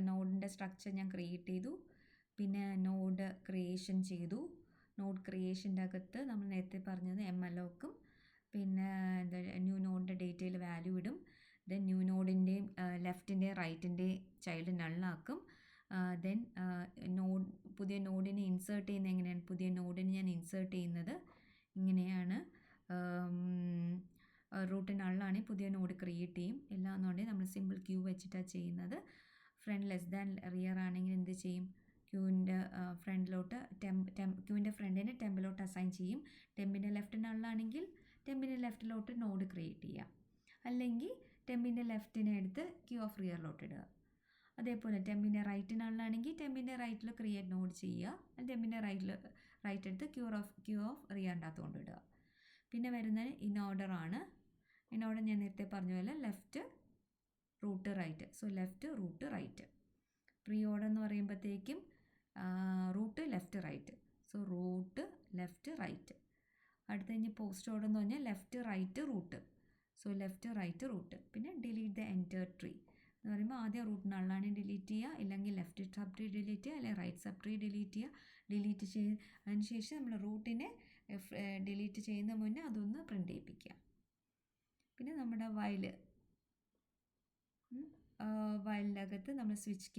നോഡിൻ്റെ സ്ട്രക്ചർ ഞാൻ ക്രിയേറ്റ് ചെയ്തു, പിന്നെ നോഡ് ക്രിയേഷൻ ചെയ്തു. നോഡ് ക്രിയേഷൻ്റെ അകത്ത് നമ്മൾ നേരത്തെ പറഞ്ഞത് MLOCും പിന്നെ എന്താ ന്യൂ നോഡിൻ്റെ ഡേറ്റയിൽ വാല്യൂ ഇടും. ദെൻ ന്യൂ നോഡിൻ്റെയും ലെഫ്റ്റിൻ്റെയും റൈറ്റിൻ്റെയും ചൈൽഡ് നള്ളാക്കും. ദെൻ പുതിയ നോഡിനെ ഇൻസേർട്ട് ചെയ്യുന്നത് എങ്ങനെയാണ്, പുതിയ നോഡിനെ ഞാൻ ഇൻസേർട്ട് ചെയ്യുന്നത് ഇങ്ങനെയാണ്. റൂട്ട് നള്ളാണെങ്കിൽ പുതിയ നോഡ് ക്രിയേറ്റ് ചെയ്യും. എല്ലാന്നുണ്ടെങ്കിൽ നമ്മൾ സിമ്പിൾ ക്യൂ വെച്ചിട്ടാണ് ചെയ്യുന്നത്. ഫ്രണ്ട് ലെസ് ദാൻ റിയർ ആണെങ്കിൽ എന്ത് ചെയ്യും, ക്യൂവിൻ്റെ ഫ്രണ്ടിലോട്ട് ക്യൂവിൻ്റെ ഫ്രണ്ടിനെ ടെമ്പിലോട്ട് അസൈൻ ചെയ്യും. ടെമ്പിൻ്റെ ലെഫ്റ്റ് നള്ളാണെങ്കിൽ ടെമ്പിൻ്റെ ലെഫ്റ്റിലോട്ട് നോഡ് ക്രിയേറ്റ് ചെയ്യുക. അല്ലെങ്കിൽ ടെമ്പിൻ്റെ ലെഫ്റ്റിനെ എടുത്ത് ക്യൂ ഓഫ് റിയറിലോട്ട് ഇടുക. അതേപോലെ ടെമ്പിൻ്റെ റൈറ്റ് നള്ളാണെങ്കിൽ ടെമ്പിൻ്റെ റൈറ്റിൽ ക്രിയേറ്റ് നോഡ് ചെയ്യുക. ടെമ്പിൻ്റെ റൈറ്റ് എടുത്ത് ക്യൂ ഓഫ് റിയറിൻ്റെ അകത്ത് കൊണ്ടിടുക. പിന്നെ വരുന്നത് ഇൻ ഓർഡറാണ്. ഇൻ ഓർഡർ ഞാൻ നേരത്തെ പറഞ്ഞ പോലെ left root right. So left root right. Preorder എന്ന് പറയുമ്പോഴത്തേക്കും root left right. So root left right. അടുത്ത കഴിഞ്ഞ് പോസ്റ്റ് ഓർഡർ എന്ന് പറഞ്ഞാൽ left right root. So left right root. പിന്നെ ഡിലീറ്റ് ദ എൻറ്റർ ട്രീ എന്ന് പറയുമ്പോൾ ആദ്യം റൂട്ട് നള്ളാണ് ഡിലീറ്റ് ചെയ്യുക, ഇല്ലെങ്കിൽ ലെഫ്റ്റ് സബ് ട്രീ ഡിലീറ്റ് ചെയ്യുക, അല്ലെങ്കിൽ റൈറ്റ് സബ് ട്രീ ഡിലീറ്റ് ചെയ്യുക. ഡിലീറ്റ് ചെയ്തതിന് ശേഷം നമ്മൾ റൂട്ടിനെ ഡിലീറ്റ് ചെയ്യുന്ന മുന്നേ അതൊന്ന് പ്രിൻ്റ് ചെയ്യിപ്പിക്കുക. പിന്നെ നമ്മുടെ വയലിൻ്റെ അകത്ത് നമ്മൾ സ്വിച്ച്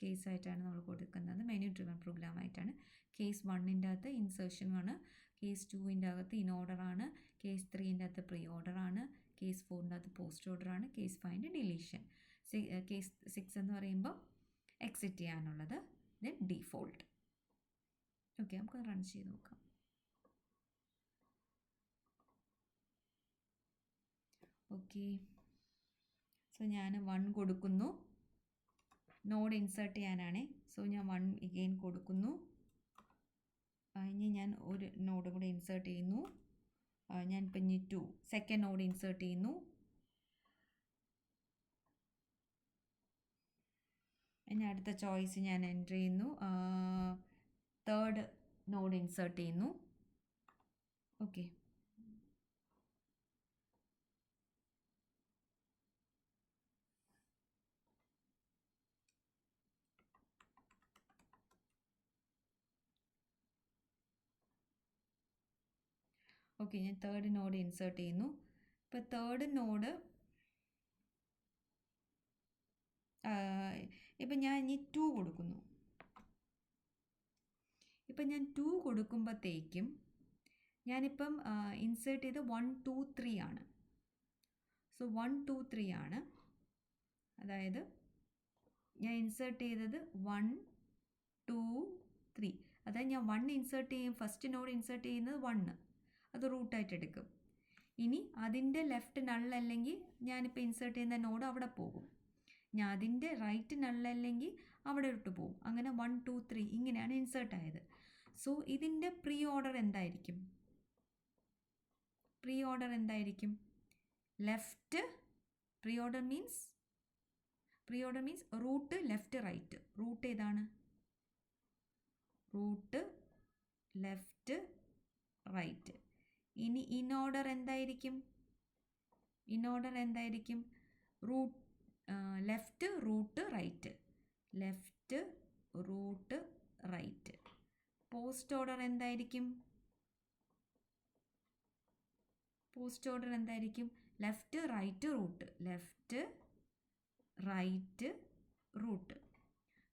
കേസായിട്ടാണ് നമ്മൾ കൊടുക്കുന്നത്. മെനു ഡ്രിവൺ പ്രോഗ്രാം ആയിട്ടാണ്. കേസ് 1ൻ്റെ അകത്ത് ഇൻസേർഷൻ ആണ്, കേസ് 2ൻ്റെ അകത്ത് ഇൻ ഓർഡർ ആണ്, കേസ് 3ൻ്റെ അകത്ത് പ്രീ ഓർഡർ ആണ്, കേസ് 4ൻ്റെ അകത്ത് പോസ്റ്റ് ഓർഡർ ആണ്, കേസ് 5ൻ്റെ ഡിലീഷൻ, കേസ് 6 എന്ന് പറയുമ്പോൾ എക്സിറ്റ് ചെയ്യാനുള്ളത്, ദെൻ ഡീഫോൾട്ട്. ഓക്കെ, നമുക്ക് റൺ ചെയ്ത് നോക്കാം. ഓക്കെ, സോ ഞാൻ 1 കൊടുക്കുന്നു. നോഡ് ഇൻസേർട്ട് ചെയ്യാനാണ്. സോ ഞാൻ 1 again കൊടുക്കുന്നു. ഇനി ഞാൻ ഒരു നോഡ് കൂടെ ഇൻസേർട്ട് ചെയ്യുന്നു. ഞാൻ ഇപ്പം ഇനി 2 സെക്കൻഡ് നോഡ് ഇൻസേർട്ട് ചെയ്യുന്നു. ഇനി അടുത്ത ചോയ്സ് ഞാൻ എൻ്റർ ചെയ്യുന്നു. തേർഡ് നോഡ് ഇൻസേർട്ട് ചെയ്യുന്നു. ഓക്കെ, ഓക്കെ, ഞാൻ തേർഡ് നോഡ് ഇൻസേർട്ട് ചെയ്യുന്നു. ഇപ്പോൾ തേർഡ് നോഡ് ഇപ്പം ഞാൻ ഇനി 2 കൊടുക്കുന്നു. ഇപ്പം ഞാൻ 2 കൊടുക്കുമ്പോഴത്തേക്കും ഞാനിപ്പം ഇൻസേർട്ട് ചെയ്ത് 1 2 3 ആണ്. സോ 1 2 3 ആണ്. അതായത് ഞാൻ ഇൻസേർട്ട് ചെയ്തത് 1 2 3. അതായത് ഞാൻ 1 ഇൻസേർട്ട് ചെയ്യും, ഫസ്റ്റ് നോഡ് ഇൻസേർട്ട് ചെയ്യുന്നത് 1, അത് റൂട്ടായിട്ട് എടുക്കും. ഇനി അതിൻ്റെ ലെഫ്റ്റ് നള്ളല്ലെങ്കിൽ ഞാനിപ്പോൾ ഇൻസേർട്ട് ചെയ്യുന്ന നോഡ് അവിടെ പോകും. ഞാൻ അതിൻ്റെ റൈറ്റ് നള്ളല്ലെങ്കിൽ അവിടെ ഇട്ട് പോകും. അങ്ങനെ 1 2 3 ഇങ്ങനെയാണ് ഇൻസേർട്ട് ആയത്. സോ ഇതിൻ്റെ പ്രീ ഓർഡർ എന്തായിരിക്കും? Left pre order means root left right. Root ഏതാണ്? Root left right. ഇനി ഇൻ ഓർഡർ എന്തായിരിക്കും? Root left root right. Post order എന്തായിരിക്കും? Left right root.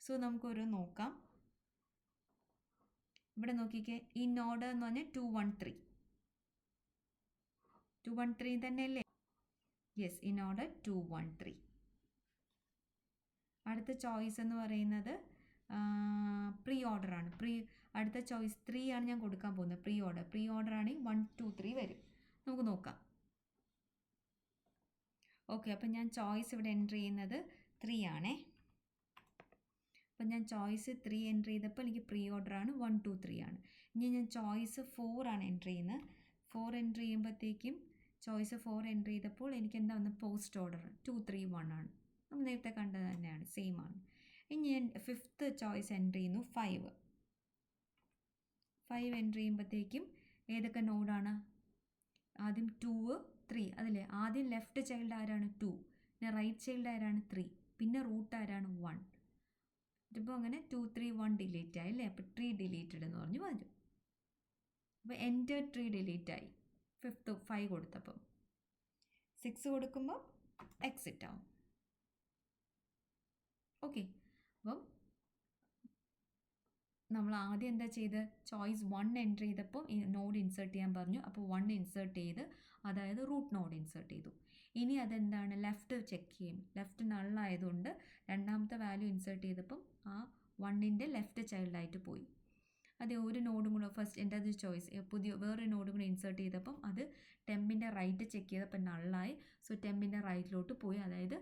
സോ നമുക്കൊരു നോക്കാം. ഇവിടെ നോക്കിക്കേ, ഇൻ ഓർഡർ എന്ന് പറഞ്ഞാൽ 2 1 3 തന്നെയല്ലേ? Yes, in order 2 1 3. അടുത്ത ചോയ്സ് എന്ന് പറയുന്നത് പ്രീ ഓർഡർ ആണ്. അടുത്ത ചോയ്സ് 3 ആണ് ഞാൻ കൊടുക്കാൻ പോകുന്നത്. പ്രീ ഓർഡർ ആണെങ്കിൽ 1 2 3 വരും. നമുക്ക് നോക്കാം. ഓക്കെ, അപ്പം ഞാൻ ചോയ്സ് ഇവിടെ എൻ്റർ ചെയ്യുന്നത് 3 ആണേ. അപ്പം ഞാൻ ചോയ്സ് 3 എൻ്റർ ചെയ്തപ്പോൾ എനിക്ക് പ്രീ ഓർഡർ ആണ്, 1 2 3 ആണ്. ഇനി ഞാൻ ചോയ്സ് 4 ആണ് എൻ്റർ ചെയ്യുന്നത്. 4 എൻ്റർ ചെയ്യുമ്പോഴത്തേക്കും ചോയ്സ് 4 എൻ്റർ ചെയ്തപ്പോൾ എനിക്ക് എന്താ വന്നത്? പോസ്റ്റ് ഓർഡർ 2 3 1 ആണ്. നമ്മൾ നേരത്തെ കണ്ടത് തന്നെയാണ്, സെയിം ആണ്. ഇനി ഞാൻ 5th ചോയ്സ് എൻ്റർ ചെയ്യുന്നു, 5 എൻ്റർ ചെയ്യുമ്പോഴത്തേക്കും ഏതൊക്കെ നോഡാണ്? ആദ്യം 2 3 അതല്ലേ? ആദ്യം ലെഫ്റ്റ് ചൈൽഡ് ആരാണ്? 2. പിന്നെ റൈറ്റ് ചൈൽഡ് ആരാണ്? 3. പിന്നെ റൂട്ട് ആരാണ്? 1. ഇതിപ്പോൾ അങ്ങനെ 2 3 1 ഡിലീറ്റ് ആയി അല്ലേ? അപ്പോൾ ട്രീ ഡിലീറ്റഡ് എന്ന് പറഞ്ഞു വരും. അപ്പോൾ എൻ്റർ ട്രീ ഡിലീറ്റ് ആയി 5th 5 കൊടുത്തപ്പം. 6 കൊടുക്കുമ്പോൾ എക്സിറ്റ് ആവും. ഓക്കെ, അപ്പം നമ്മൾ ആദ്യം എന്താ ചെയ്ത്? ചോയ്സ് 1 എൻ്റർ ചെയ്തപ്പോൾ നോഡ് ഇൻസേർട്ട് ചെയ്യാൻ പറഞ്ഞു. അപ്പോൾ 1 ഇൻസേർട്ട് ചെയ്ത്, അതായത് റൂട്ട് നോഡ് ഇൻസേർട്ട് ചെയ്തു. ഇനി അതെന്താണ്? ലെഫ്റ്റ് ചെക്ക് ചെയ്യും. ലെഫ്റ്റ് നള്ളായതുകൊണ്ട് രണ്ടാമത്തെ വാല്യൂ ഇൻസേർട്ട് ചെയ്തപ്പം ആ 1ൻ്റെ ലെഫ്റ്റ് ചൈൽഡായിട്ട് പോയി. അതെ, ഒരു നോഡും കൂടെ ഫസ്റ്റ് എൻ്റെ അത് ചോയ്സ് പുതിയ വേറൊരു നോഡും കൂടെ ഇൻസേർട്ട് ചെയ്തപ്പം അത് ടെമ്പിൻ്റെ റൈറ്റ് ചെക്ക് ചെയ്തപ്പോൾ നള്ളായി. സോ ടെമ്പിൻ്റെ റൈറ്റിലോട്ട് പോയി, അതായത്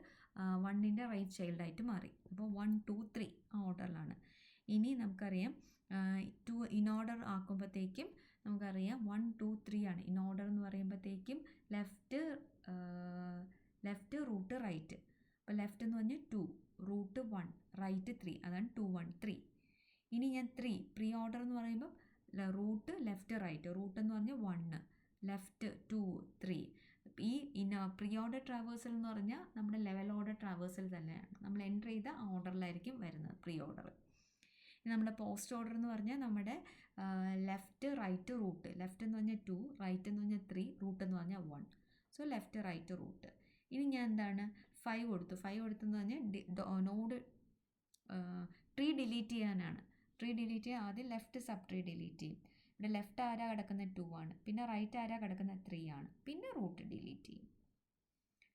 1ൻ്റെ റൈറ്റ് ചൈൽഡായിട്ട് മാറി. അപ്പോൾ 1 2 3 ആ ഓർഡറിലാണ്. ഇനി നമുക്കറിയാം 2 ഇൻ ഓർഡർ ആക്കുമ്പോഴത്തേക്കും നമുക്കറിയാം 1 2 3 ആണ്. ഇൻ ഓർഡർ എന്ന് പറയുമ്പോഴത്തേക്കും ലെഫ്റ്റ് റൂട്ട് റൈറ്റ്. അപ്പോൾ ലെഫ്റ്റ് എന്ന് പറഞ്ഞാൽ 2 റൂട്ട് 1 റൈറ്റ് 3, അതാണ് 2 1 3. ഇനി ഞാൻ 3 പ്രീ ഓർഡർ എന്ന് പറയുമ്പോൾ റൂട്ട് ലെഫ്റ്റ് റൈറ്റ്. റൂട്ട് എന്ന് പറഞ്ഞാൽ 1 ലെഫ്റ്റ് 2 3. ഈ പ്രീ ഓർഡർ ട്രാവേഴ്സൽ എന്ന് പറഞ്ഞാൽ നമ്മുടെ ലെവൽ ഓർഡർ ട്രാവേഴ്സൽ തന്നെയാണ്. നമ്മൾ എൻ്റർ ചെയ്ത ആ ഓർഡറിലായിരിക്കും വരുന്നത് പ്രീ ഓർഡർ. ഇനി നമ്മുടെ പോസ്റ്റ് ഓർഡർ എന്ന് പറഞ്ഞാൽ നമ്മുടെ ലെഫ്റ്റ് റൈറ്റ് റൂട്ട്. ലെഫ്റ്റ് എന്ന് പറഞ്ഞാൽ 2, റൈറ്റ് എന്ന് പറഞ്ഞാൽ 3, റൂട്ട് എന്ന് പറഞ്ഞാൽ 1. So left right root. ഇനി ഞാൻ എന്താണ് 5 കൊടുത്തു. 5 കൊടുത്തെന്ന് പറഞ്ഞാൽ നോഡ് ട്രീ ഡിലീറ്റ് ചെയ്യാനാണ്. ട്രീ ഡിലീറ്റ് ചെയ്യാൻ ആദ്യം ലെഫ്റ്റ് സബ് ട്രീ ഡിലീറ്റ് ചെയ്യും. ഇവിടെ ലെഫ്റ്റ് ആരാ കിടക്കുന്നത് 2 ആണ്, പിന്നെ റൈറ്റ് ആരാ കിടക്കുന്നത് 3 ആണ്, പിന്നെ റൂട്ട് ഡിലീറ്റ് ചെയ്യും.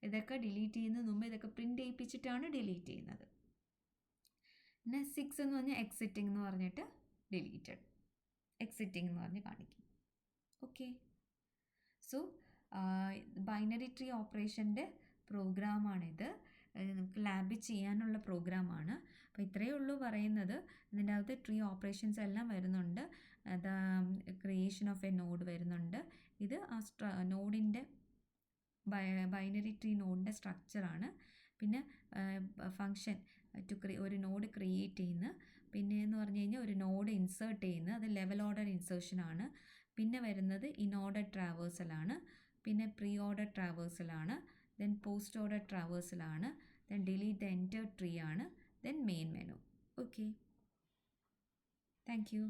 ഇതൊക്കെ ഡിലീറ്റ് ചെയ്യുന്നതിന് മുമ്പ് ഇതൊക്കെ പ്രിൻ്റ് ചെയ്യിപ്പിച്ചിട്ടാണ് ഡിലീറ്റ് ചെയ്യുന്നത്. പിന്നെ 6 എന്ന് പറഞ്ഞാൽ എക്സിറ്റിംഗ് എന്ന് പറഞ്ഞിട്ട് ഡിലീറ്റഡ്, എക്സിറ്റിംഗ് എന്ന് പറഞ്ഞ് കാണിക്കും. ഓക്കെ, സോ ബൈനറി ട്രീ ഓപ്പറേഷൻ്റെ പ്രോഗ്രാമാണിത്. നമുക്ക് ലാബിൽ ചെയ്യാനുള്ള പ്രോഗ്രാമാണ്. അപ്പോൾ ഇത്രയേ ഉള്ളൂ പറയുന്നത്. ഇതിൻ്റെ അകത്ത് ട്രീ ഓപ്പറേഷൻസ് എല്ലാം വരുന്നുണ്ട്. അത് ക്രിയേഷൻ ഓഫ് എ നോഡ് വരുന്നുണ്ട്. ഇത് ആ നോഡിൻ്റെ ബൈനറി ട്രീ നോഡിൻ്റെ സ്ട്രക്ചറാണ്. പിന്നെ ഫങ്ഷൻ ഒരു നോഡ് ക്രിയേറ്റ് ചെയ്യുന്ന, പിന്നെ എന്ന് പറഞ്ഞു കഴിഞ്ഞാൽ ഒരു നോഡ് ഇൻസേർട്ട് ചെയ്യുന്ന, അത് ലെവൽ ഓർഡർ ഇൻസേർഷനാണ്. പിന്നെ വരുന്നത് ഇൻ ഓർഡർ ട്രാവേഴ്സലാണ്, പിന്നെ പ്രീ ഓർഡർ ട്രാവേഴ്സലാണ്, then post order traversal ആണ്, then delete the entire tree ആണ്, then main menu. Okay, thank you.